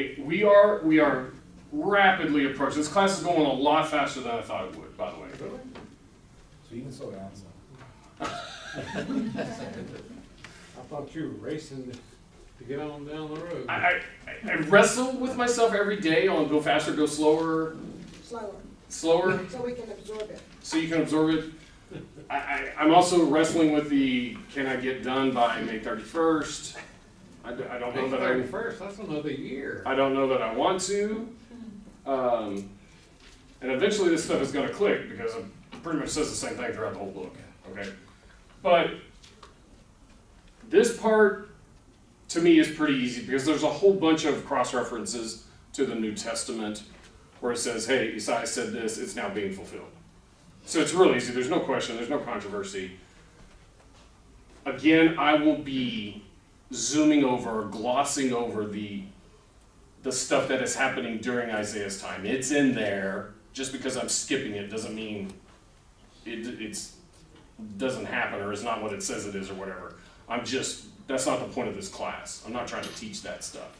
Okay, we are rapidly approaching. This class is going a lot faster than I thought it would, by the way. Really? So you can slow down some. I thought you were racing to get on down the road. I wrestle with myself every day on go faster, go slower. Slower. So we can absorb it. So you can absorb it. I'm also wrestling with the, can I get done by May 31st? I don't know that I... 31st, that's another year. I don't know that I want to. And eventually this stuff is going to click because it pretty much says the same thing throughout the whole book. Okay, but this part to me is pretty easy because there's a whole bunch of cross-references to the New Testament where it says, hey, Isaiah said this, it's now being fulfilled. So it's really easy. There's no question. There's no controversy. Again, I will be zooming over, glossing over the stuff that is happening during Isaiah's time. It's in there. Just because I'm skipping it doesn't mean it doesn't happen or is not what it says it is or whatever. That's not the point of this class. I'm not trying to teach that stuff.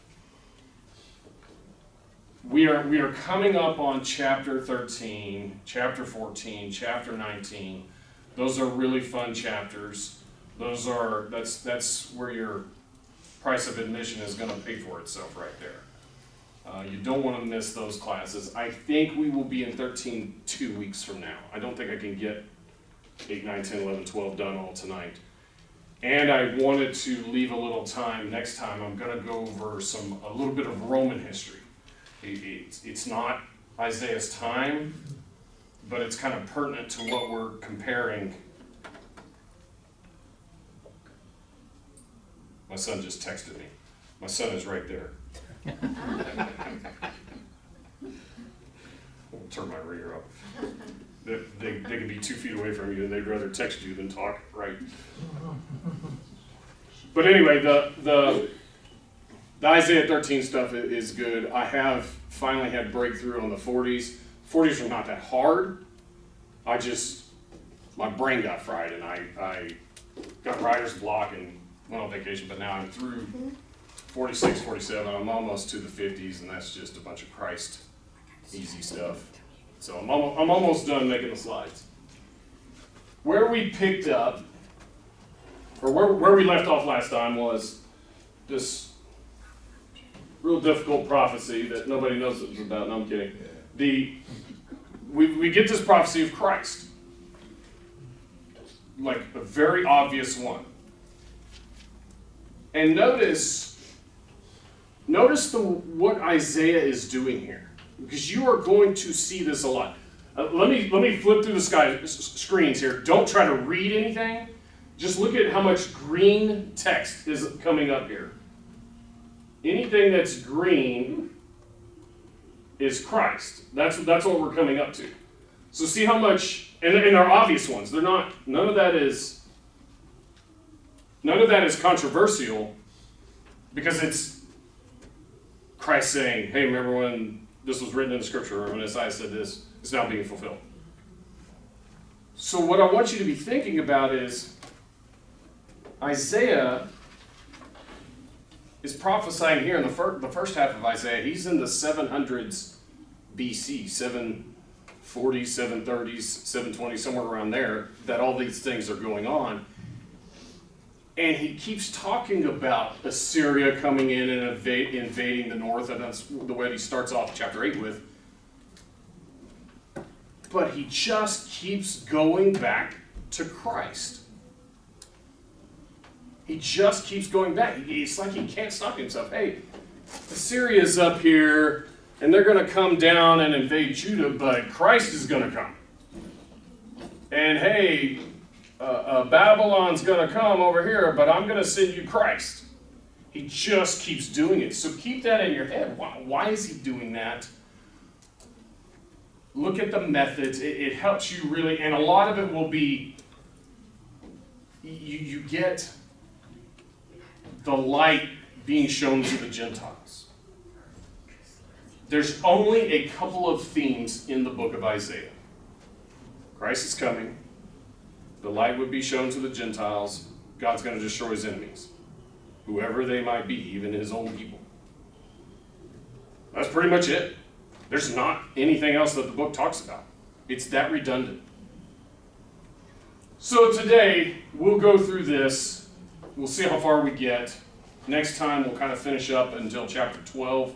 We are coming up on chapter 13, chapter 14, chapter 19. Those are really fun chapters. That's where your price of admission is going to pay for itself right there. You don't want to miss those classes. I think we will be in 13 2 weeks from now. I don't think I can get 8, 9, 10, 11, 12 done all tonight. And I wanted to leave a little time. Next time I'm going to go over a little bit of Roman history. It's not Isaiah's time, but it's kind of pertinent to what we're comparing. My son just texted me. My son is right there. I'll turn my ringer up. They can be 2 feet away from you and they'd rather text you than talk, right? But anyway, the Isaiah 13 stuff is good. I have finally had breakthrough on the 40s. 40s are not that hard. My brain got fried and I got writer's block and went on vacation, but now I'm through 46, 47. I'm almost to the 50s, and that's just a bunch of Christ easy stuff. So I'm almost done making the slides. Where we picked up, or where we left off last time was this real difficult prophecy that nobody knows what it's about. No, I'm kidding. We get this prophecy of Christ, like a very obvious one. And notice what Isaiah is doing here, because you are going to see this a lot. Let me flip through the screens here. Don't try to read anything. Just look at how much green text is coming up here. Anything that's green is Christ. That's what we're coming up to. So see how much, and they're obvious ones. They're not. None of that is controversial, because it's Christ saying, "Hey, remember when this was written in the Scripture, or when Isaiah said this? It's now being fulfilled." So what I want you to be thinking about is Isaiah is prophesying here in the first half of Isaiah. He's in the 700s BC, 740s, 730s, 720s, somewhere around there, that all these things are going on. And he keeps talking about Assyria coming in and invading the north, and that's the way he starts off chapter 8 with. But he just keeps going back to Christ. He just keeps going back. It's like he can't stop himself. Hey, Assyria's up here, and they're going to come down and invade Judah, but Christ is going to come. And hey, Babylon's going to come over here, but I'm going to send you Christ. He just keeps doing it. So keep that in your head. Why is he doing that? Look at the methods. It helps you really, and a lot of it will be, you get the light being shown to the Gentiles. There's only a couple of themes in the book of Isaiah. Christ is coming. The light would be shown to the Gentiles. God's going to destroy his enemies, whoever they might be, even his own people. That's pretty much it. There's not anything else that the book talks about. It's that redundant. So today, we'll go through this. We'll see how far we get. Next time, we'll kind of finish up until chapter 12.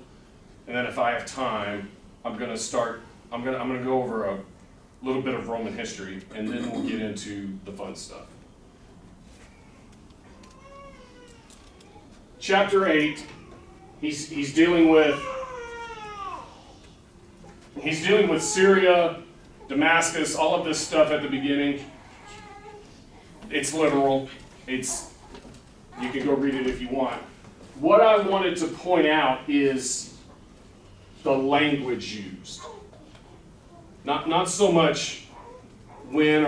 And then if I have time, I'm going to go over a little bit of Roman history, and then we'll get into the fun stuff. Chapter 8, he's dealing with Syria, Damascus, all of this stuff at the beginning. It's literal. You can go read it if you want. What I wanted to point out is the language used. Not so much when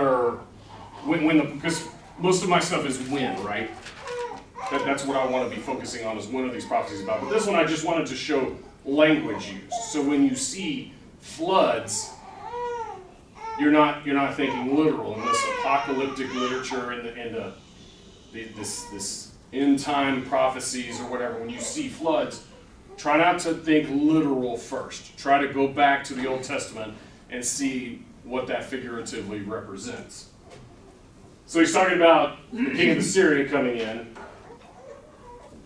because most of my stuff is when, right? That's what I want to be focusing on, is when are these prophecies about. But this one I just wanted to show language used. So when you see floods, you're not thinking literal in this apocalyptic literature and this end time prophecies or whatever. When you see floods, try not to think literal first. Try to go back to the Old Testament and see what that figuratively represents. So he's talking about the king of Assyria coming in.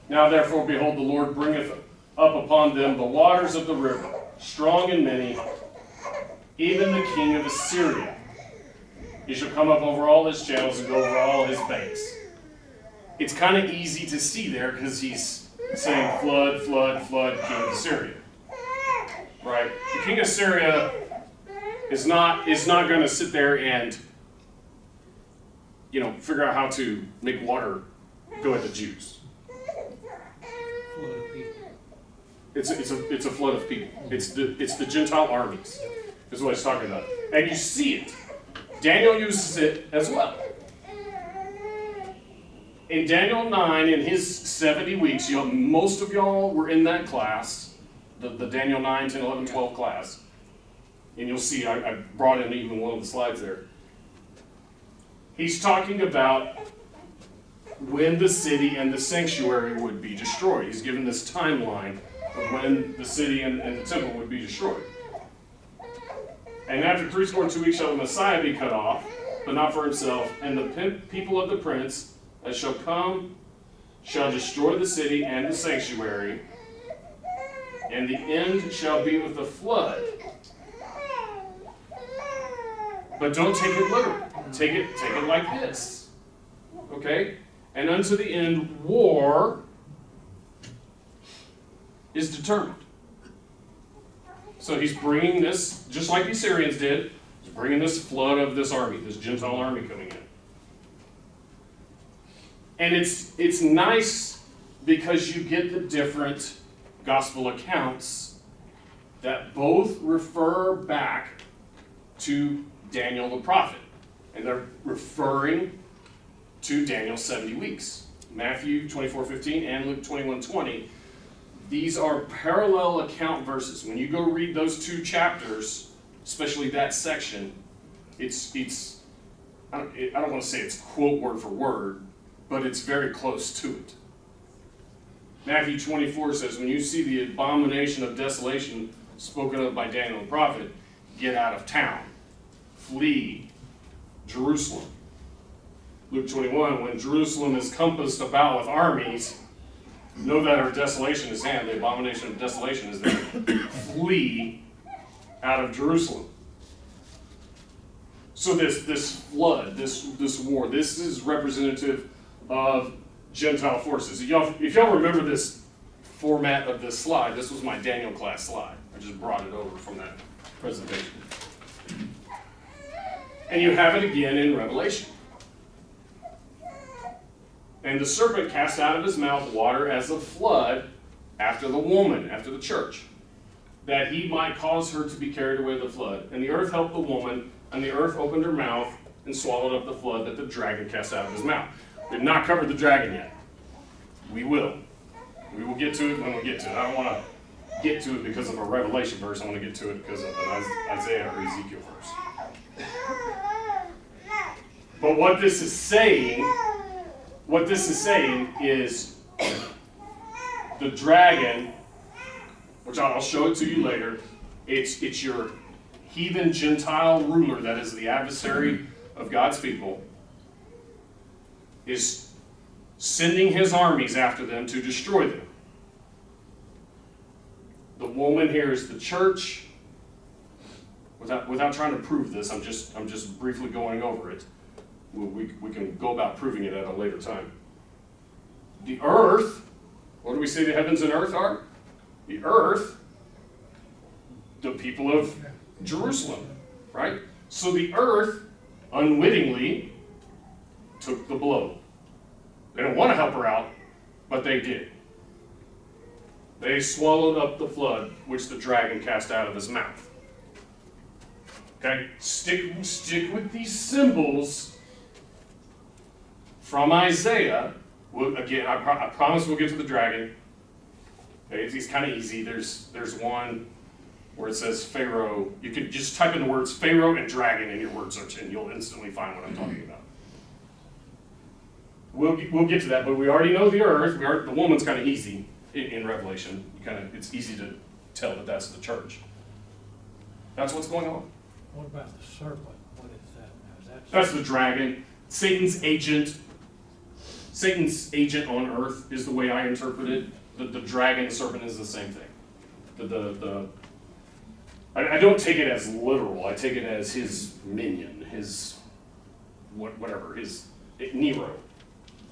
Now therefore, behold, the Lord bringeth up upon them the waters of the river, strong and many, even the king of Assyria. He shall come up over all his channels and go over all his banks. It's kind of easy to see there because he's saying flood, flood, flood, king of Assyria. Right? The king of Assyria is not going to sit there and figure out how to make water go at the Jews. It's a flood of people. It's the Gentile armies, is what he's talking about. And you see it. Daniel uses it as well. In Daniel 9, in his 70 weeks, most of y'all were in that class, the Daniel 9, 10, 11, 12 class. And you'll see, I brought in even one of the slides there. He's talking about when the city and the sanctuary would be destroyed. He's given this timeline of when the city and the temple would be destroyed. And after 62 weeks shall the Messiah be cut off, but not for himself, and the people of the prince that shall come shall destroy the city and the sanctuary, and the end shall be with the flood. But don't take it literal. Take it like this. Okay? And unto the end, war is determined. So he's bringing this, just like the Assyrians did, he's bringing this flood of this army, this Gentile army coming in. And it's nice because you get the different gospel accounts that both refer back to Daniel the prophet. And they're referring to Daniel's 70 weeks. Matthew 24:15 and Luke 21:20. These are parallel account verses. When you go read those two chapters, especially that section, it's I don't want to say it's quote word for word, but it's very close to it. Matthew 24 says, when you see the abomination of desolation spoken of by Daniel the prophet, get out of town. Flee Jerusalem. Luke 21, when Jerusalem is compassed about with armies, know that her desolation is hand. The abomination of desolation is there. Flee out of Jerusalem. So this flood, this war, this is representative of Gentile forces. If y'all remember this format of this slide, this was my Daniel class slide. I just brought it over from that presentation. And you have it again in Revelation. And the serpent cast out of his mouth water as a flood after the woman, after the church, that he might cause her to be carried away with the flood. And the earth helped the woman, and the earth opened her mouth and swallowed up the flood that the dragon cast out of his mouth. We've not covered the dragon yet. We will. We will get to it when we get to it. I don't want to get to it because of a Revelation verse. I want to get to it because of an Isaiah or Ezekiel verse. But what this is saying is the dragon, which I'll show it to you later. It's your heathen Gentile ruler that is the adversary of God's people, is sending his armies after them to destroy them. The woman here is the church. Without trying to prove this, I'm just briefly going over it. We can go about proving it at a later time. The earth, what do we say the heavens and earth are? The earth, the people of Jerusalem, right? So the earth unwittingly took the blow. They don't want to help her out, but they did. They swallowed up the flood which the dragon cast out of his mouth. Okay, stick with these symbols from Isaiah. Again, I promise we'll get to the dragon. Okay, it's kind of easy. There's one where it says Pharaoh. You can just type in the words Pharaoh and dragon in your word search, and you'll instantly find what I'm talking about. We'll get to that, but we already know the earth. The woman's kind of easy in Revelation. It's easy to tell that that's the church. That's what's going on. What about the serpent? What is that now? Is that That's the dragon. Satan's agent on earth is the way I interpret it. The dragon, the serpent is the same thing. I don't take it as literal. I take it as his minion, his whatever, Nero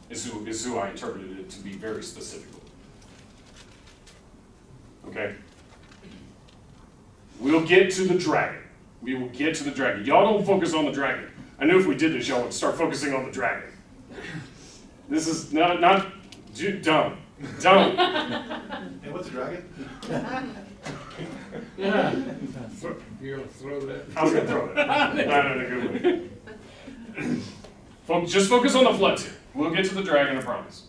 is who I interpreted it to be very specifically. Okay? We'll get to the dragon. We will get to the dragon. Y'all don't focus on the dragon. I knew if we did this, y'all would start focusing on the dragon. This is not dumb. Don't. Hey, what's a dragon? Yeah. You're gonna throw that? I was going to throw it. Not in a good way. Just focus on the floods here. We'll get to the dragon, I promise.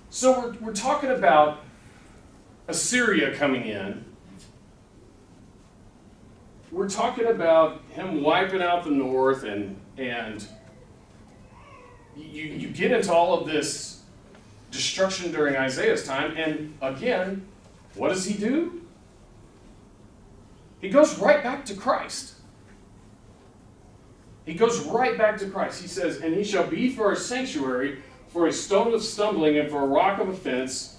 So we're talking about Assyria coming in. We're talking about him wiping out the north, and you get into all of this destruction during Isaiah's time, and again, what does he do? He goes right back to Christ. He goes right back to Christ. He says, and he shall be for a sanctuary, for a stone of stumbling, and for a rock of offense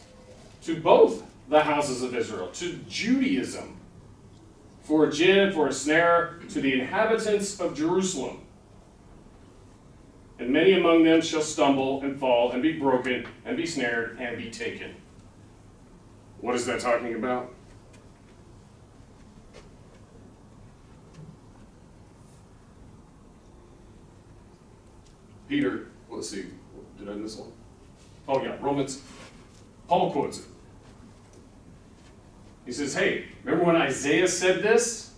to both the houses of Israel, to Judaism, for a gin, for a snare, to the inhabitants of Jerusalem. And many among them shall stumble and fall and be broken and be snared and be taken. What is that talking about? Peter, let's see, did I miss one? Oh yeah, Romans. Paul quotes it. He says, hey, remember when Isaiah said this?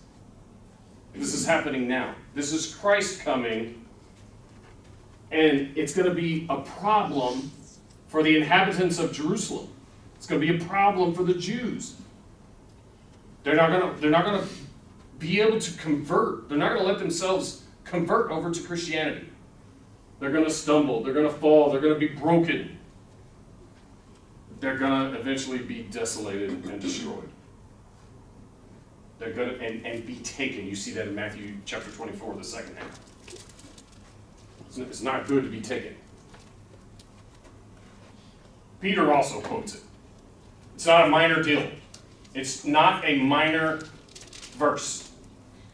This is happening now. This is Christ coming, and it's going to be a problem for the inhabitants of Jerusalem. It's going to be a problem for the Jews. They're not going to be able to convert. They're not going to let themselves convert over to Christianity. They're going to stumble. They're going to fall. They're going to be broken. They're going to eventually be desolated and destroyed. They're going to and be taken. You see that in Matthew chapter 24, the second half. It's not good to be taken. Peter also quotes it. It's not a minor deal. It's not a minor verse.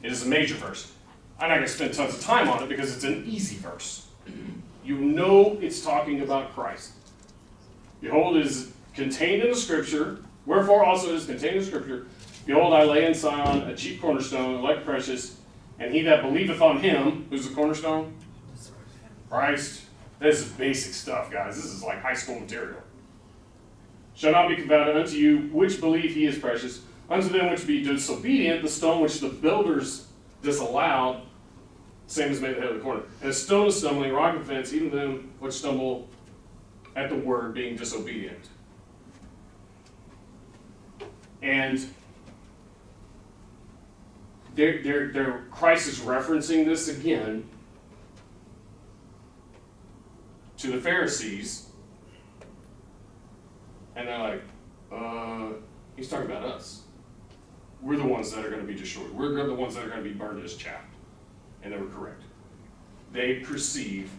It is a major verse. I'm not going to spend tons of time on it because it's an easy verse. You know it's talking about Christ. Behold, it is contained in the Scripture. Wherefore also it is contained in the Scripture. Behold, I lay in Sion a chief cornerstone, elect precious, and he that believeth on him, who's the cornerstone? Christ. This is basic stuff, guys. This is like high school material. Shall not be confounded unto you, which believe he is precious. Unto them which be disobedient, the stone which the builders disallowed, same as made the head of the corner. And a stone of stumbling, rock of offense, even them which stumble at the word, being disobedient. And Christ is referencing this again to the Pharisees And they're like, he's talking about us. We're the ones that are going to be destroyed. We're the ones that are going to be burned as chaff. And they were correct. They perceive,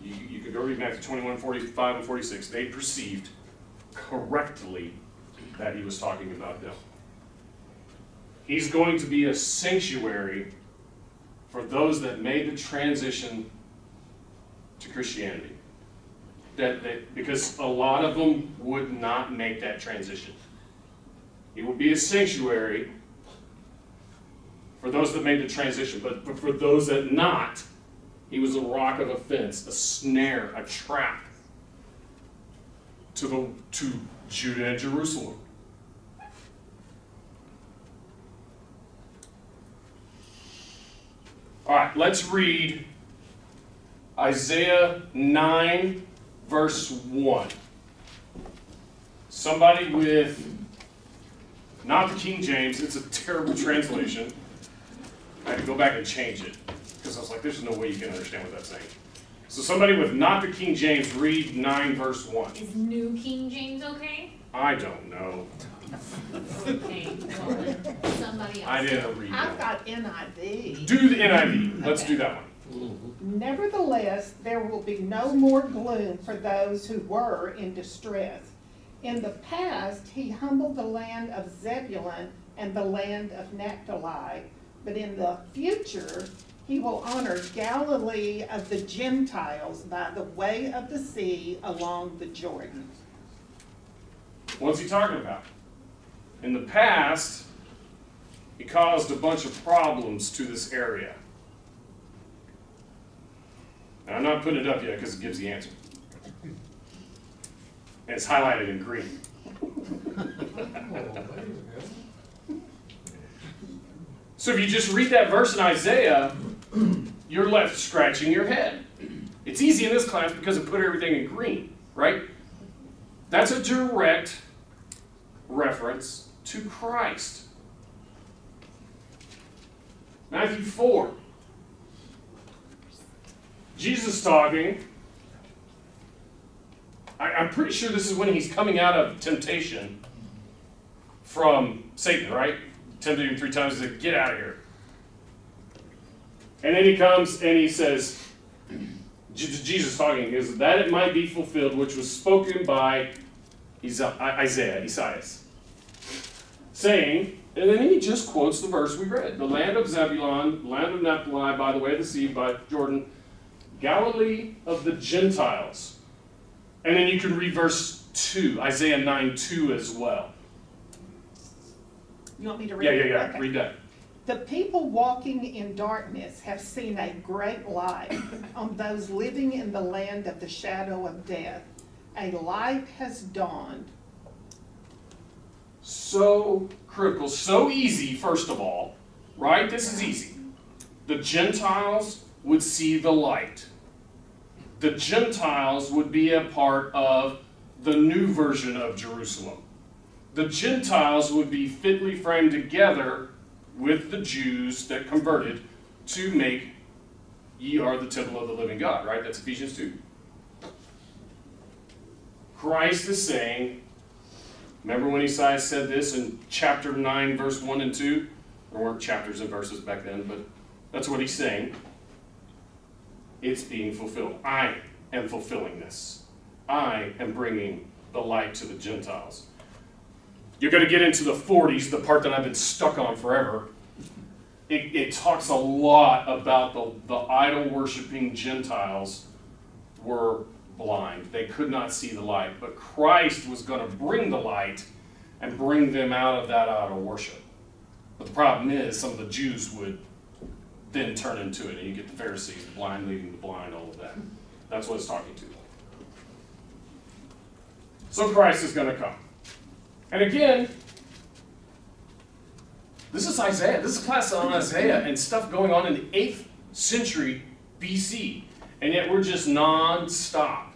you could go read Matthew 21, 45, and 46. They perceived correctly that he was talking about them. He's going to be a sanctuary for those that made the transition to Christianity. Because a lot of them would not make that transition. He will be a sanctuary for those that made the transition, but for those that not, he was a rock of offense, a snare, a trap to Judah and Jerusalem. All right, let's read Isaiah 9, verse 1. Somebody with, not the King James, it's a terrible translation. I had to go back and change it, because I was like, there's no way you can understand what that's saying. So somebody with not the King James, read 9, verse 1. Is New King James okay? I don't know. Okay, well then, somebody else. I didn't read I've that. got NIV. Do the NIV. Let's do that one. Nevertheless, there will be no more gloom for those who were in distress. In the past, he humbled the land of Zebulun and the land of Naphtali, but in the future, he will honor Galilee of the Gentiles by the way of the sea along the Jordan. What's he talking about? In the past, he caused a bunch of problems to this area. And I'm not putting it up yet because it gives the answer. And it's highlighted in green. So if you just read that verse in Isaiah, you're left scratching your head. It's easy in this class because it put everything in green, right? That's a direct reference to Christ. Matthew 4. Jesus talking. I'm pretty sure this is when he's coming out of temptation from Satan, right? Tempted him 3 times, he said, get out of here. And then he comes and he says, Jesus talking, is that it might be fulfilled, which was spoken by Isaiah, saying, and then he just quotes the verse we read, the land of Zebulun, land of Naphtali, by the way of the sea, by Jordan, Galilee of the Gentiles. And then you can read verse 2, Isaiah 9:2 as well. You want me to read it? Yeah. Okay. Read that. The people walking in darkness have seen a great light. On those living in the land of the shadow of death, a light has dawned. So critical, so easy, first of all, right? This is easy. The Gentiles would see the light. The Gentiles would be a part of the new version of Jerusalem. The Gentiles would be fitly framed together with the Jews that converted to make ye are the temple of the living God, right? That's Ephesians 2. Christ is saying, remember when Isaiah said this in chapter 9, verse 1 and 2? There weren't chapters and verses back then, but that's what he's saying. It's being fulfilled. I am fulfilling this. I am bringing the light to the Gentiles. You're going to get into the 40s, the part that I've been stuck on forever. It talks a lot about the idol-worshiping Gentiles were blind. They could not see the light. But Christ was going to bring the light and bring them out of that idol worship. But the problem is some of the Jews would then turn into it. And you get the Pharisees, the blind leading the blind, all of that. That's what it's talking to. So Christ is going to come. And again, this is Isaiah. This is a class on Isaiah and stuff going on in the 8th century BC. And yet we're just non-stop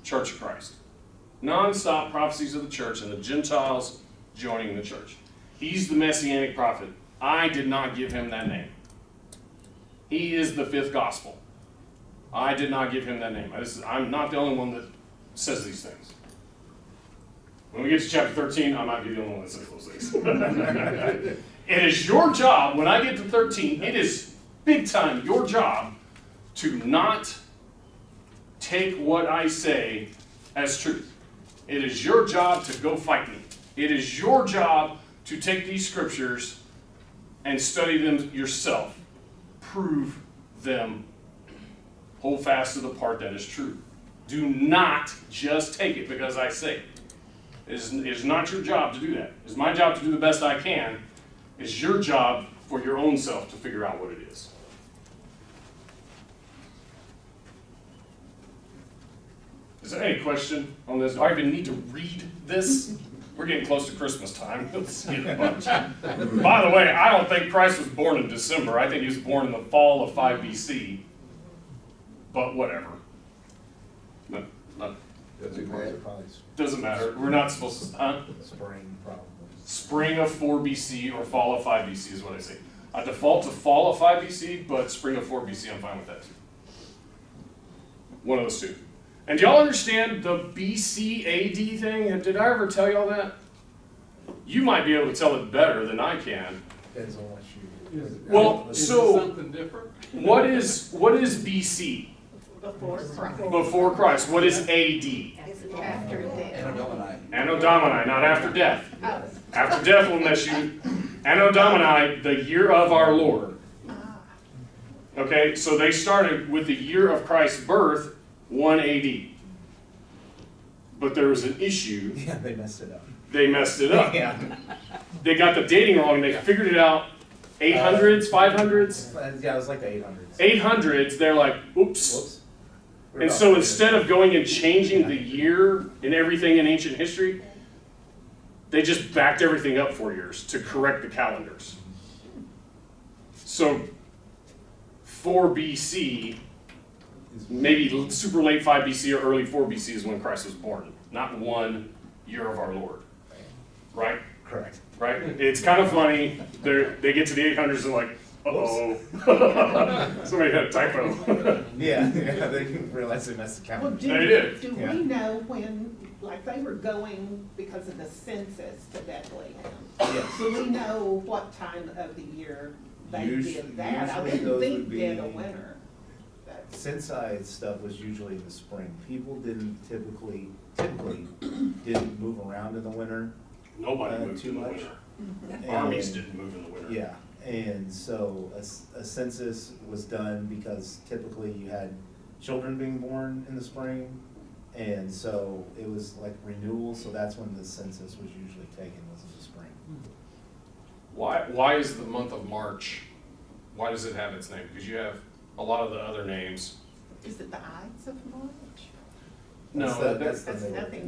Church of Christ. Non-stop prophecies of the church and the Gentiles joining the church. He's the Messianic prophet. I did not give him that name. He is the 5th gospel. I did not give him that name. I'm not the only one that says these things. When we get to chapter 13, I might be the only one that says those things. It is your job, when I get to 13, it is big time your job to not take what I say as truth. It is your job to go fight me. It is your job to take these scriptures and study them yourself. Prove them. Hold fast to the part that is true. Do not just take it because I say it. It is not your job to do that. It's my job to do the best I can. It's your job for your own self to figure out what it is. Is there any question on this? Do I even need to read this? We're getting close to Christmas time. Let's get a bunch. By the way, I don't think Christ was born in December. I think he was born in the fall of 5 BC. But whatever. No. Doesn't matter. We're not supposed to. Spring, probably. Spring of 4 BC or fall of 5 BC is what I say. I default to fall of 5 BC, but spring of 4 BC, I'm fine with that too. One of those two. And do y'all understand the BC AD thing? Did I ever tell y'all that? You might be able to tell it better than I can. Depends on what you. Well, Is it so something different? what is BC? Before Christ. Before Christ. What is AD? After death. Anno Domini, not after death. Oh. After death will mess you. Anno Domini, the year of our Lord. Okay, so they started with the year of Christ's birth, 1 AD. But there was an issue. Yeah, they messed it up. They messed it up. Yeah. They got the dating wrong and they figured it out 800s, 500s. Yeah, it was like the 800s. 800s, they're like, oops. Whoops. We're And about so to- instead of going and changing the year and everything in ancient history, they just backed everything up 4 years to correct the calendars. So 4 BC, maybe super late 5 BC or early 4 BC is when Christ was born, not 1 year of our Lord. Right? Correct. Right? It's kind of funny. They get to the 800s and like, uh-oh. Somebody had a typo. Yeah, they didn't realize they messed the Well, calendar. They did. do Yeah. we know when, like they were going because of the census to Bethlehem? Yes. Do we know what time of the year they did that? I Usually wouldn't those think would dead of be- winter. That's- Since stuff was usually in the spring. People didn't typically didn't move around in the winter. Nobody moved Too in the much. winter. And- Armies didn't move in the winter. Yeah, and so a census was done because typically you had children being born in the spring. And so it was like renewal, so that's when the census was usually taken, was in the spring. Why is the month of March, why does it have its name? Because you have a lot of the other names. Is it the Ides of March? No, That's That's the middle. nothing.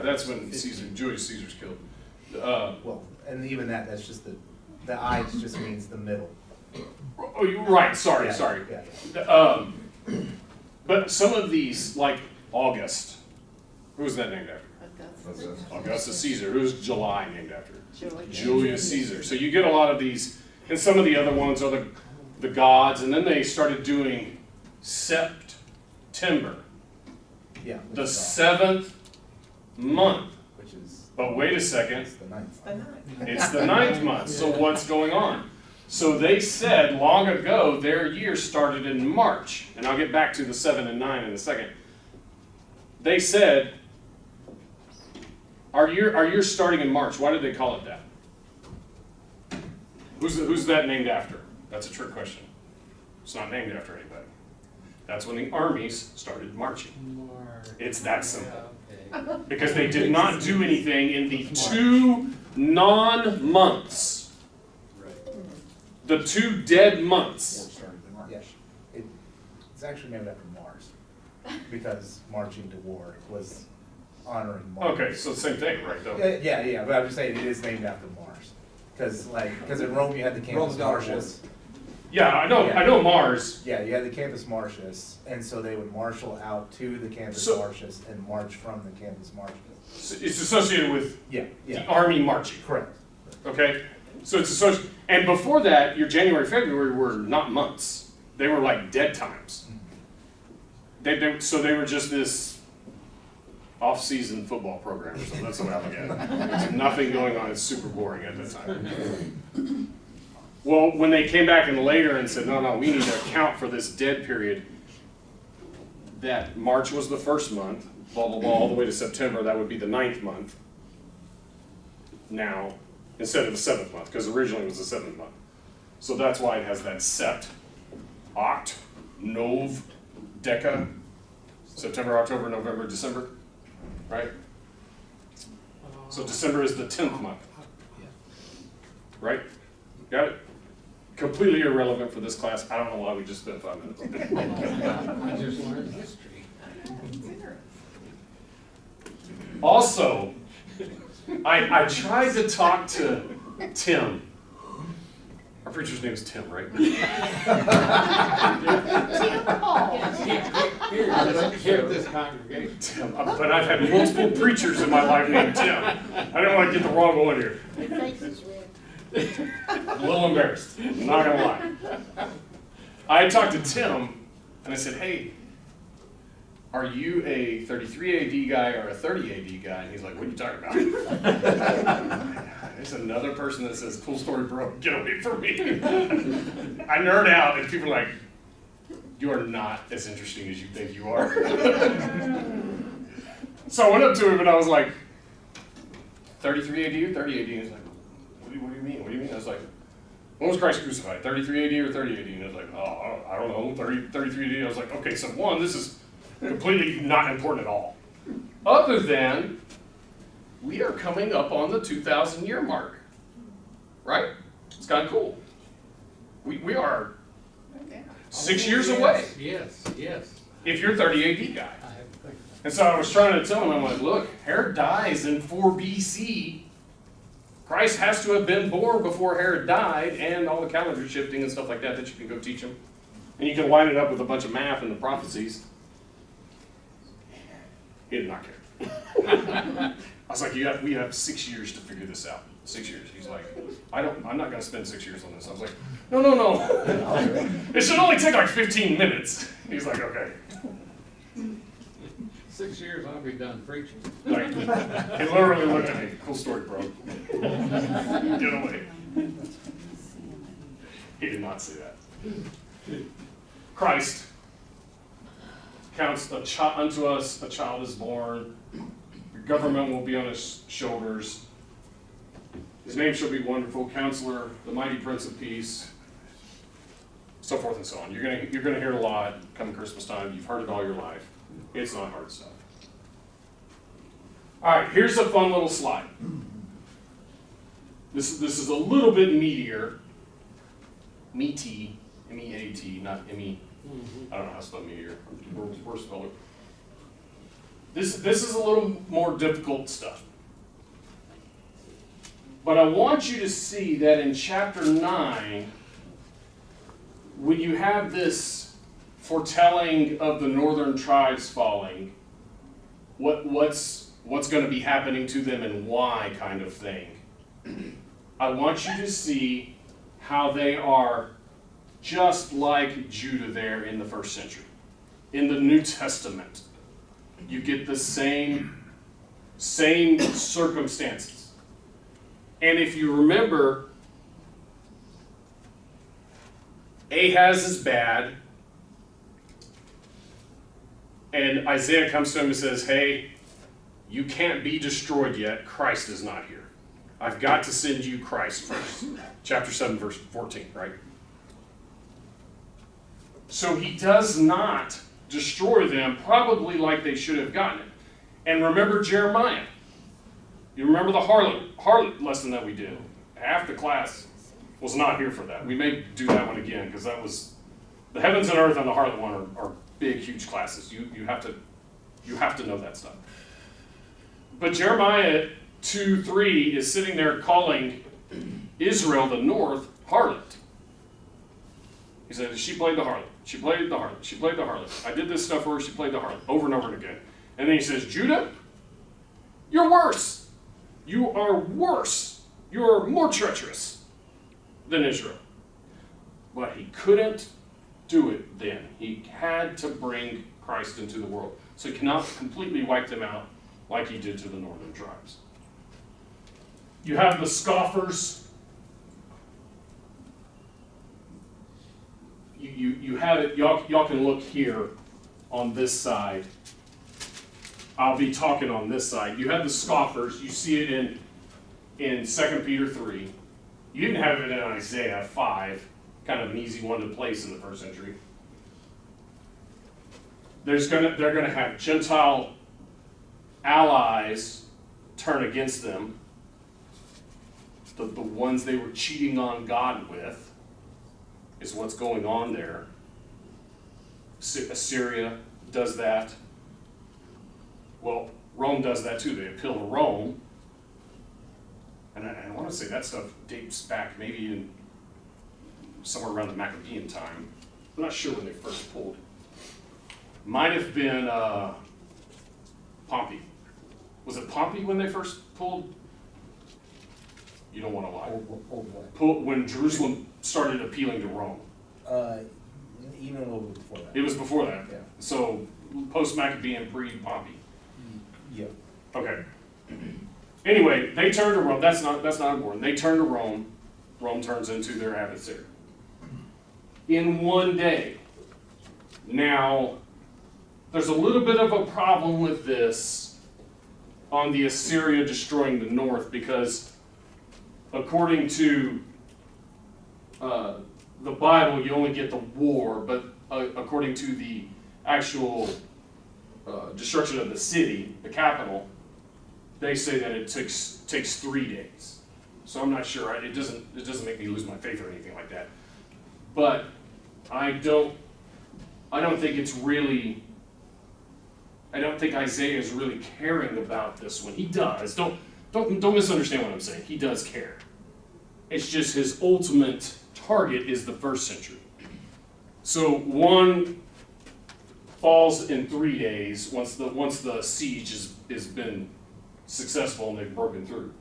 that's when Julius Caesar's killed. Well, and even that's just the Ides just means the middle. Oh, you're right, sorry. Yeah. But some of these, like August, who was that named after? Augustus. Augustus Caesar. Who's July named after? Julius. Julius Caesar. So you get a lot of these, and some of the other ones are the gods, and then they started doing September, Yeah. the 7th month. Which is. But wait a second, It's the ninth. The ninth. it's the 9th month, so what's going on? So they said long ago their year started in March, and I'll get back to the 7 and 9 in a second. They said, our year starting in March. Why did they call it that? Who's that named after? That's a trick question. It's not named after anybody. That's when the armies started marching. It's that simple. Okay. Because they did not do anything in the 2 non-months. The 2 dead months. Yeah. It's actually named after Mars, because marching to war was honoring Mars. Okay, so same thing, right, though? Yeah, but I'm just saying it is named after Mars. Because in Rome you had the Campus Rome's got Martius. Yeah, I know Mars. Yeah, you had the Campus Martius, and so they would marshal out to the Campus So- Martius and march from the Campus Martius. It's associated with Yeah, the yeah, army marching, correct. okay? So it's associated, and before that, your January, February were not months. They were like dead times. So they were just this off-season football program or something. That's the way I look at it. There's nothing going on. It's super boring at that time. Well, when they came back in later and said, no, we need to account for this dead period, that March was the first month, blah, blah, blah, all the way to September, that would be the 9th month now, instead of the 7th month, because originally it was the 7th month. So that's why it has that sept, oct, nov, deca, September, October, November, December, right? So December is the 10th month, right? Got it? Completely irrelevant for this class. I don't know why we just spent 5 minutes on it. I just learned history. Also, I tried to talk to Tim. Our preacher's name is Tim, right? Tim Hall. Here at this congregation. Tim. But I've had multiple preachers in my life named Tim. I don't want to get the wrong one here. Your face is red. A little embarrassed, I'm not gonna lie. I talked to Tim and I said, hey, are you a 33 AD guy or a 30 AD guy? And he's like, what are you talking about? There's another person that says, cool story, bro, get away from me. I nerd out and people are like, you are not as interesting as you think you are. So I went up to him and I was like, 33 AD or 30 AD? And he's like, what do you mean? What do you mean? I was like, when was Christ crucified? 33 AD or 30 AD? And I was like, oh, I don't know, 33 AD. I was like, okay, so one, this is completely not important at all. Other than, we are coming up on the 2,000 year mark, right? It's kind of cool. We are 6 years away Yes. if you're 30 AD guy. I have to think about And so I was trying to tell him, I'm like, look, Herod dies in 4 BC. Christ has to have been born before Herod died, and all the calendar shifting and stuff like that you can go teach him. And you can line it up with a bunch of math and the prophecies. He did not care. I was like, we have 6 years to figure this out. 6 years. He's like, I'm not going to spend 6 years on this. I was like, no. It should only take like 15 minutes. He's like, okay. 6 years, I'll be done preaching. Like, he literally looked at me. Cool story, bro. Get away. He did not say that. Christ counts unto us a child is born. The government will be on his shoulders. His name shall be Wonderful Counselor, the Mighty Prince of Peace, so forth and so on. You're gonna hear it a lot come Christmas time. You've heard it all your life. It's not hard stuff. All right, here's a fun little slide. This is a little bit meatier. Meaty, M-E-A-T, not M-E. I don't know how to spell meatier. We're spelling. This is a little more difficult stuff. But I want you to see that in chapter 9, when you have this foretelling of the northern tribes falling, what's going to be happening to them and why kind of thing, I want you to see how they are just like Judah there in the first century. In the New Testament, you get the same circumstances. And if you remember, Ahaz is bad, and Isaiah comes to him and says, hey, you can't be destroyed yet. Christ is not here. I've got to send you Christ first. Chapter 7, verse 14, right? So he does not destroy them, probably like they should have gotten it. And remember Jeremiah. You remember the harlot lesson that we did? Half the class was not here for that. We may do that one again, because that was, the heavens and earth and the harlot one are big, huge classes. You have to know that stuff. But Jeremiah 2:3 is sitting there calling Israel, the north, harlot. He said, she played the harlot. She played the harlot. She played the harlot. I did this stuff for her. She played the harlot over and over and again. And then he says, Judah, you're worse. You are worse. You are more treacherous than Israel. But he couldn't do it then. He had to bring Christ into the world. So he cannot completely wipe them out like he did to the northern tribes. You have the scoffers. You have it, y'all can look here on this side. I'll be talking on this side. You have the scoffers. You see it in 2 Peter 3. You even have it in Isaiah 5, kind of an easy one to place in the first century. They're gonna have Gentile allies turn against them. The ones they were cheating on God with is what's going on there. Assyria does that. Well, Rome does that too. They appeal to Rome. And I want to say that stuff dates back maybe in somewhere around the Maccabean time. I'm not sure when they first pulled. Might have been Pompey. Was it Pompey when they first pulled? You don't want to lie. When Jerusalem started appealing to Rome. Even a little bit before that. It was before that. Yeah. So post-Maccabean, pre-Pompey. Yeah. Okay. Anyway, they turn to Rome. That's not important. They turn to Rome. Rome turns into their adversary. In one day. Now, there's a little bit of a problem with this on the Assyria destroying the north, because according to the Bible, you only get the war, but according to the actual destruction of the city, the capital, they say that it takes 3 days. So I'm not sure. It doesn't make me lose my faith or anything like that. But I don't think it's really. I don't think Isaiah is really caring about this one. He does. Don't misunderstand what I'm saying. He does care. It's just his ultimate target is the first century. So one falls in 3 days once the siege has been successful and they've broken through.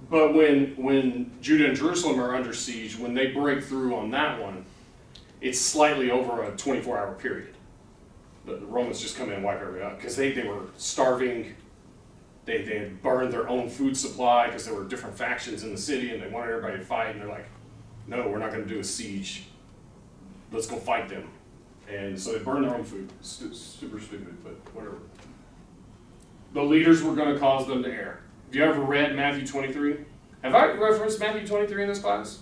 But when Judah and Jerusalem are under siege, when they break through on that one, it's slightly over a 24-hour period. The Romans just come in and wipe everybody out because they were starving. They had burned their own food supply because there were different factions in the city and they wanted everybody to fight, and they're like, no, we're not going to do a siege. Let's go fight them. And so they burned their own food. Super stupid, but whatever. The leaders were going to cause them to err. Have you ever read Matthew 23? Have I referenced Matthew 23 in this class?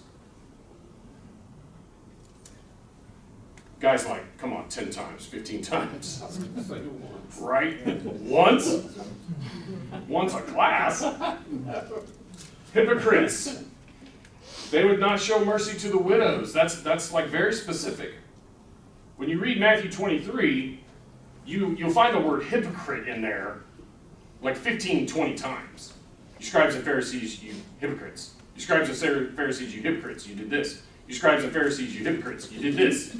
Guys, like, come on, 10 times, 15 times. I was gonna say once. Right? Once? Once a class? Hypocrites. They would not show mercy to the widows. That's like very specific. When you read Matthew 23, you'll find the word hypocrite in there like 15, 20 times. You scribes and Pharisees, you hypocrites. You scribes and Pharisees, you hypocrites, you did this. You scribes and Pharisees, you hypocrites, you did this.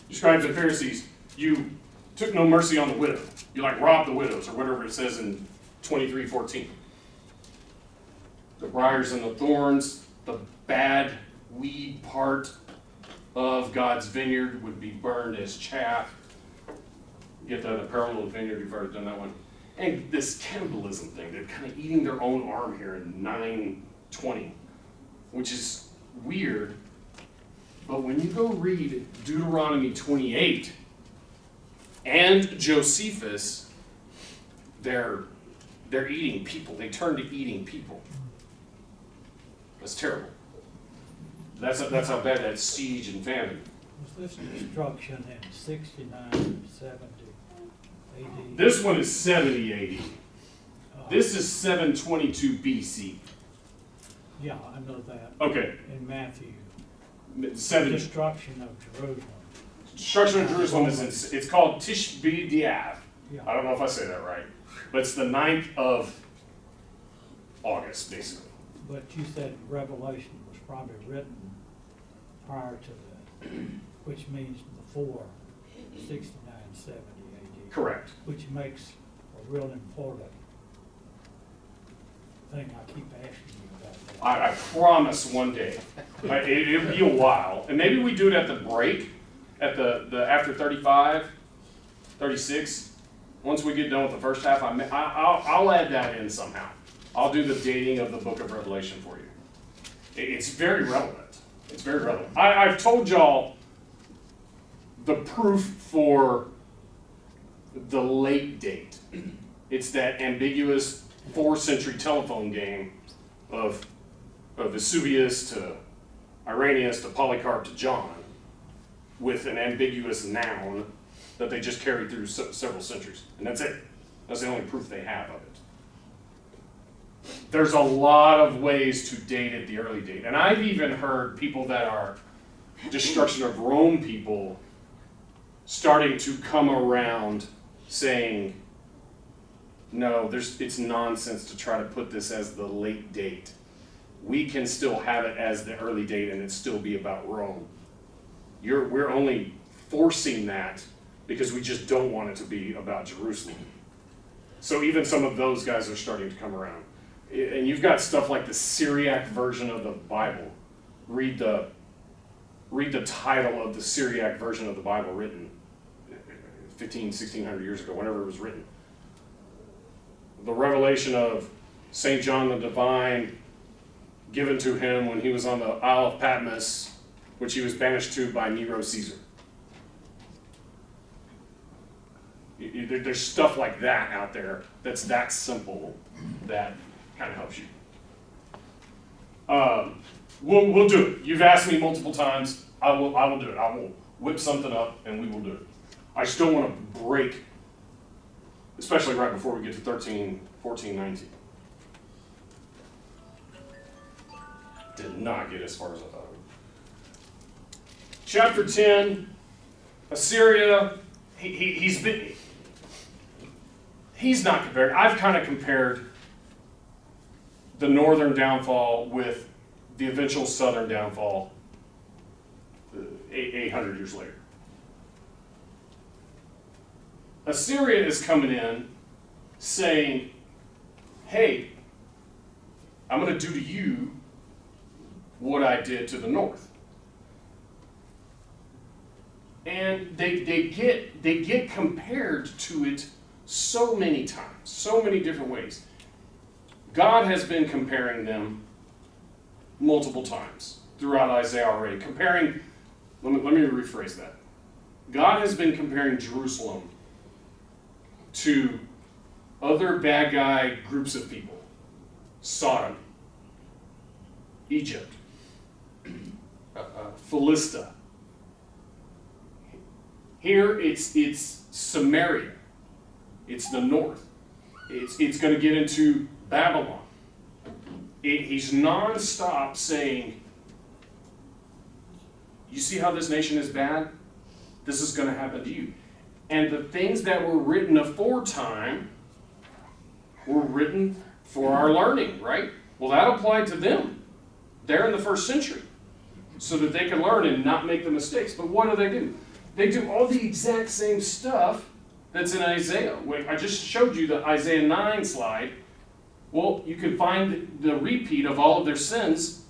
You scribes and Pharisees, you took no mercy on the widow. You like robbed the widows, or whatever it says in 23:14. The briars and the thorns, the bad weed part of God's vineyard would be burned as chaff. You get that in the parallel vineyard, you've already done that one. And this cannibalism thing, they're kind of eating their own arm here in 9:20, which is weird. But when you go read Deuteronomy 28 and Josephus, they're eating people. They turn to eating people. That's terrible. That's how bad that siege and famine. Was this destruction in 69, 70 AD? This one is 70 AD. This is 722 BC. Yeah, I know that. Okay, In Matthew, 70. destruction of Jerusalem. Destruction of Jerusalem it's called Tishbe B'Av. Yeah. I don't know if I say that right, but it's the 9th of August, basically. But you said Revelation was probably written prior to that, which means before 69, 70 AD. Correct. Which makes a real important thing I keep asking you about that. I promise one day. It'll be a while, and maybe we do it at the break, at the after 35, 36. once we get done with the first half, I'll add that in somehow. I'll do the dating of the book of Revelation for you. It's very relevant. It's very relevant. I've told y'all the proof for the late date. It's that ambiguous 4th century telephone game of Vesuvius to Irenaeus to Polycarp to John, with an ambiguous noun that they just carried through several centuries. And that's it. That's the only proof they have of it. There's a lot of ways to date it the early date. And I've even heard people that are destruction of Rome people starting to come around saying, no, it's nonsense to try to put this as the late date. We can still have it as the early date and it still be about Rome. We're only forcing that because we just don't want it to be about Jerusalem. So even some of those guys are starting to come around. And you've got stuff like the Syriac version of the Bible. Read the title of the Syriac version of the Bible written 1600 years ago, whenever it was written. The revelation of St. John the Divine given to him when he was on the Isle of Patmos, which he was banished to by Nero Caesar. There's stuff like that out there that's that simple that kind of helps you. We'll do it. You've asked me multiple times. I will do it. I will whip something up and we will do it. I still want to break, especially right before we get to 13, 14, 19. Did not get as far as I thought it would. Chapter 10, Assyria, he's not compared. I've kind of compared the northern downfall with the eventual southern downfall 800 years later. Assyria is coming in saying, hey, I'm going to do to you what I did to the north. And they get compared to it so many times, so many different ways. God has been comparing them multiple times throughout Isaiah already. Let me rephrase that. God has been comparing Jerusalem to other bad guy groups of people. Sodom, Egypt, Philistia. Here it's Samaria. It's the north. It's going to get into Babylon. He's nonstop saying, you see how this nation is bad? This is going to happen to you. And the things that were written aforetime were written for our learning, right? Well, that applied to them. They're in the 1st century, so that they can learn and not make the mistakes. But what do? They do all the exact same stuff that's in Isaiah. I just showed you the Isaiah 9 slide. Well, you can find the repeat of all of their sins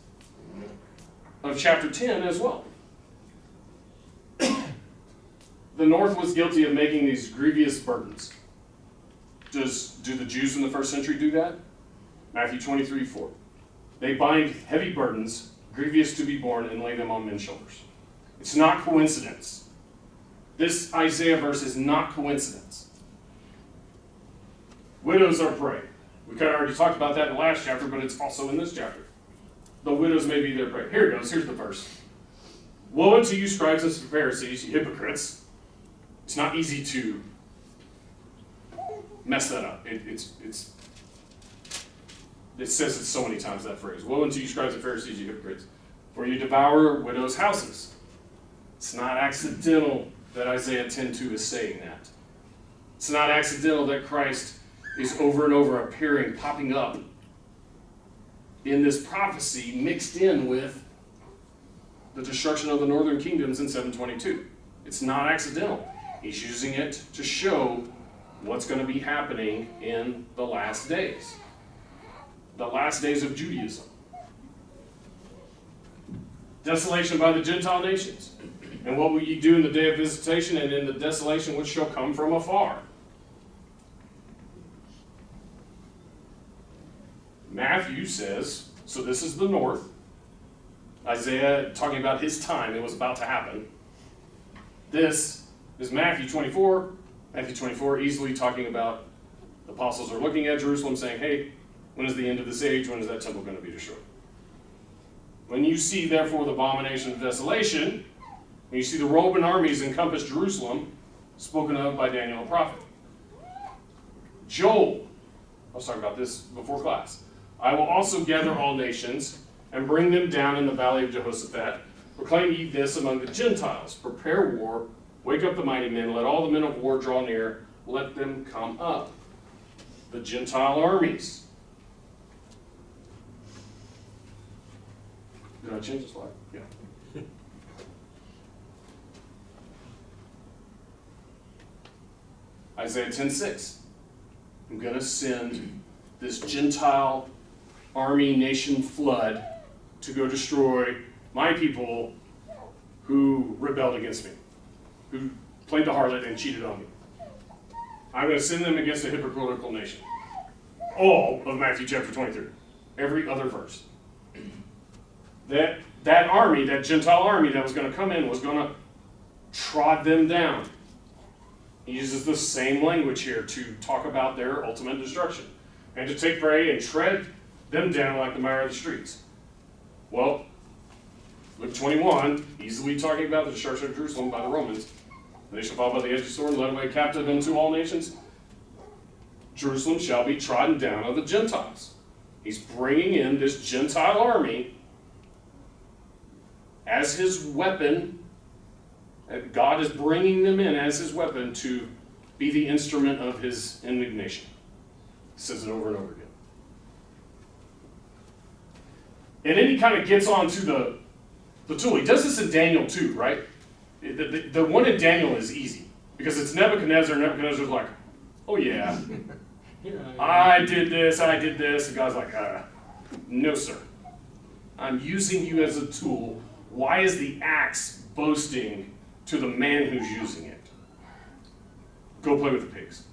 of chapter 10 as well. The north was guilty of making these grievous burdens. Do the Jews in the 1st century do that? Matthew 23:4. They bind heavy burdens, grievous to be borne, and lay them on men's shoulders. It's not coincidence. This Isaiah verse is not coincidence. Widows are prey. We kind of already talked about that in the last chapter, but it's also in this chapter. The widows may be their prey. Here it goes. Here's the verse. Woe unto you, scribes and Pharisees, you hypocrites. It's not easy to mess that up. It says it so many times, that phrase. Woe unto you, scribes and Pharisees, you hypocrites, for you devour widows' houses. It's not accidental that Isaiah 10:2 is saying that. It's not accidental that Christ is over and over appearing, popping up in this prophecy mixed in with the destruction of the northern kingdoms in 722. It's not accidental. He's using it to show what's going to be happening in the last days. The last days of Judaism. Desolation by the Gentile nations. And what will ye do in the day of visitation and in the desolation which shall come from afar? Matthew says, so this is the north. Isaiah talking about his time, it was about to happen. This is Matthew 24. Matthew 24 easily talking about the apostles are looking at Jerusalem saying, hey, when is the end of this age? When is that temple going to be destroyed? When you see, therefore, the abomination of desolation, when you see the Roman armies encompass Jerusalem, spoken of by Daniel the prophet. Joel, I was talking about this before class. I will also gather all nations and bring them down in the valley of Jehoshaphat. Proclaim ye this among the Gentiles. Prepare war. Wake up the mighty men. Let all the men of war draw near. Let them come up. The Gentile armies. Did I change the slide? Yeah. Isaiah 10:6. I'm going to send this Gentile army nation flood to go destroy my people who rebelled against me, who played the harlot and cheated on me. I'm going to send them against a hypocritical nation. All of Matthew chapter 23. Every other verse. That army, that Gentile army that was going to come in was going to trod them down. He uses the same language here to talk about their ultimate destruction. And to take prey and tread them down like the mire of the streets. Well, Luke 21, easily talking about the destruction of Jerusalem by the Romans. They shall fall by the edge of the sword and led away captive into all nations. Jerusalem shall be trodden down of the Gentiles. He's bringing in this Gentile army as his weapon. God is bringing them in as his weapon to be the instrument of his indignation. He says it over and over again. And then he kind of gets on to the tool. He does this in Daniel too, right? The one in Daniel is easy because it's Nebuchadnezzar. Nebuchadnezzar's like, oh yeah, I did this. And God's like, no sir. I'm using you as a tool. Why is the axe boasting to the man who's using it? Go play with the pigs.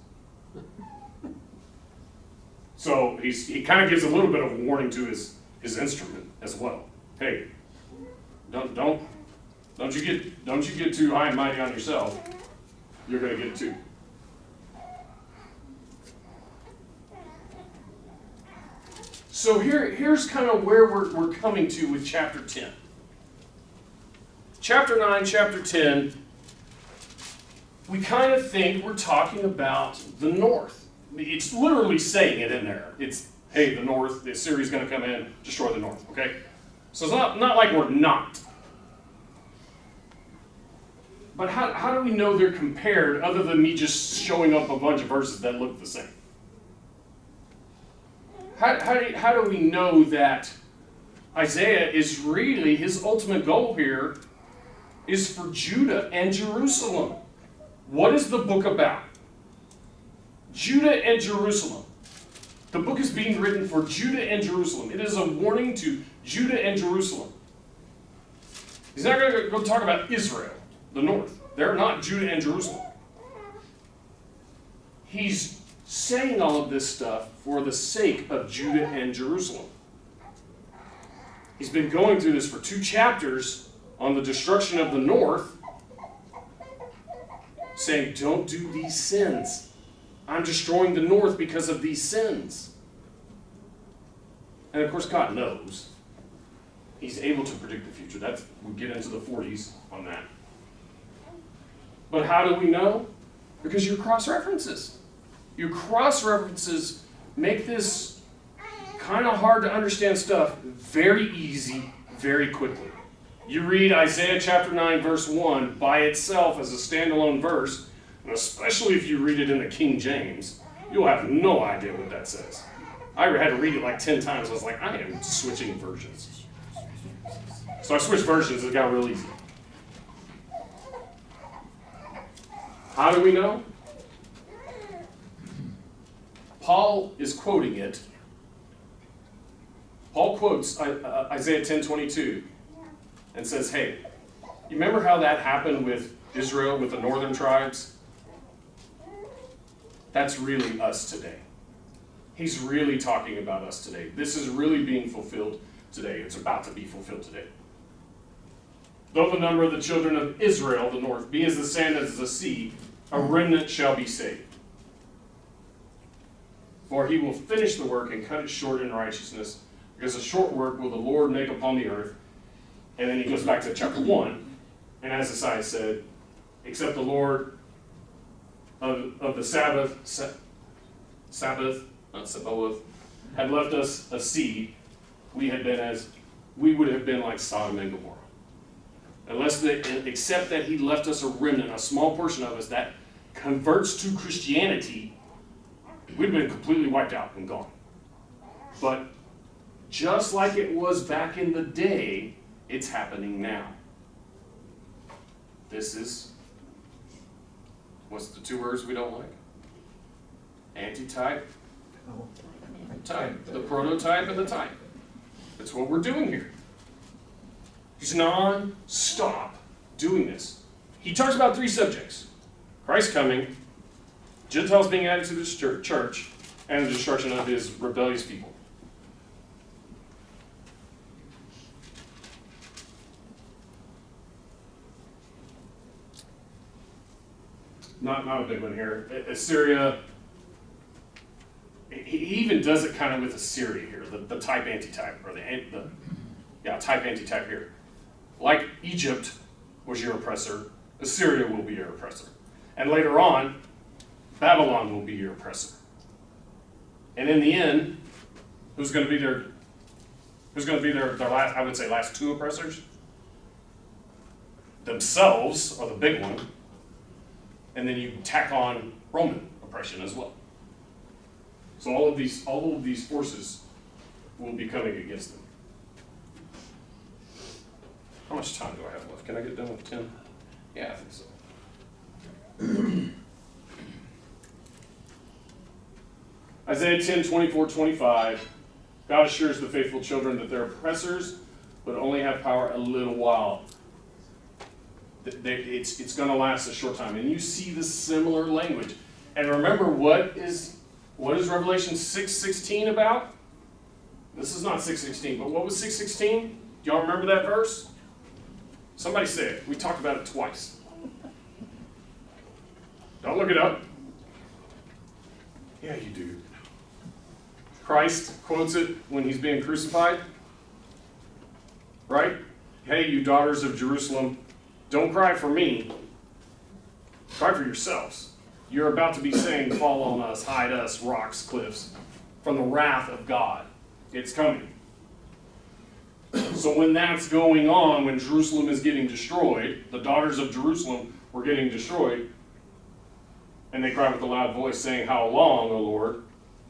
So he kind of gives a little bit of a warning to his instrument as well. Hey, don't you get too high and mighty on yourself. You're going to get it too. So here's kind of where we're coming to with chapter 10. Chapter 9, chapter 10, we kind of think we're talking about the north. It's literally saying it in there. It's, hey, the north, the Assyrians going to come in, destroy the north, okay? So it's not like we're not. But how do we know they're compared other than me just showing up a bunch of verses that look the same? How do we know that Isaiah is really, his ultimate goal here is for Judah and Jerusalem? What is the book about? Judah and Jerusalem. The book is being written for Judah and Jerusalem. It is a warning to Judah and Jerusalem. He's not going to go talk about Israel, the north. They're not Judah and Jerusalem. He's saying all of this stuff for the sake of Judah and Jerusalem. He's been going through this for 2 chapters on the destruction of the north, saying, don't do these sins. I'm destroying the north because of these sins. And of course, God knows. He's able to predict the future. We'll get into the 40s on that. But how do we know? Because your cross-references. Your cross-references make this kind of hard to understand stuff very easy, very quickly. You read Isaiah chapter 9, verse 1 by itself as a standalone verse, and especially if you read it in the King James, you'll have no idea what that says. I had to read it like 10 times. I was like, I am switching versions. So I switched versions. It got real easy. How do we know? Paul is quoting it. Paul quotes Isaiah 10:22 and says, hey, you remember how that happened with Israel, with the northern tribes? That's really us today. He's really talking about us today. This is really being fulfilled today. It's about to be fulfilled today. Though the number of the children of Israel, the north, be as the sand as the sea, a remnant shall be saved. For he will finish the work and cut it short in righteousness, because a short work will the Lord make upon the earth. And then he goes back to chapter 1, and as Isaiah said, except the Lord of the Sabbath, not Sabaoth, had left us a seed, we would have been like Sodom and Gomorrah. Except that he left us a remnant, a small portion of us that converts to Christianity, we'd been completely wiped out and gone. But just like it was back in the day, it's happening now. This is, what's the two words we don't like? Antitype, type. The prototype and the type. That's what we're doing here. He's non-stop doing this. He talks about three subjects: Christ coming, Gentiles being added to the church, and the destruction of his rebellious people. Not a big one here. Assyria, he even does it kind of with Assyria here, the type antitype, or type antitype here. Like Egypt was your oppressor, Assyria will be your oppressor. And later on, Babylon will be your oppressor. And in the end, who's going to be their last, I would say, last two oppressors? Themselves are the big one. And then you tack on Roman oppression as well. So all of these forces will be coming against them. How much time do I have left? Can I get done with 10? Yeah, I think so. Isaiah 10:24-25. God assures the faithful children that their oppressors would only have power a little while. It's going to last a short time. And you see the similar language. And remember, what is Revelation 6:16 about? This is not 6:16, but what was 6:16? Do y'all remember that verse? Somebody say it. We talked about it twice. Don't look it up. Yeah, you do. Christ quotes it when he's being crucified. Right? Hey, you daughters of Jerusalem, don't cry for me. Cry for yourselves. You're about to be saying, fall on us, hide us, rocks, cliffs, from the wrath of God. It's coming. So when that's going on, when Jerusalem is getting destroyed, the daughters of Jerusalem were getting destroyed, and they cry with a loud voice, saying, how long, O Lord?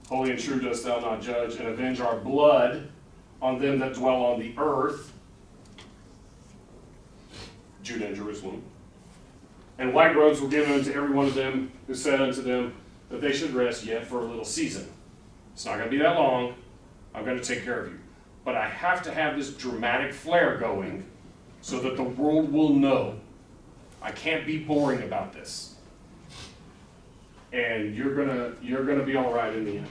Holy and true dost thou not judge, and avenge our blood on them that dwell on the earth, Judah and Jerusalem. And white robes were given unto every one of them, who said unto them that they should rest yet for a little season. It's not going to be that long. I'm going to take care of you. But I have to have this dramatic flair going so that the world will know. I can't be boring about this. And you're gonna be all right in the end.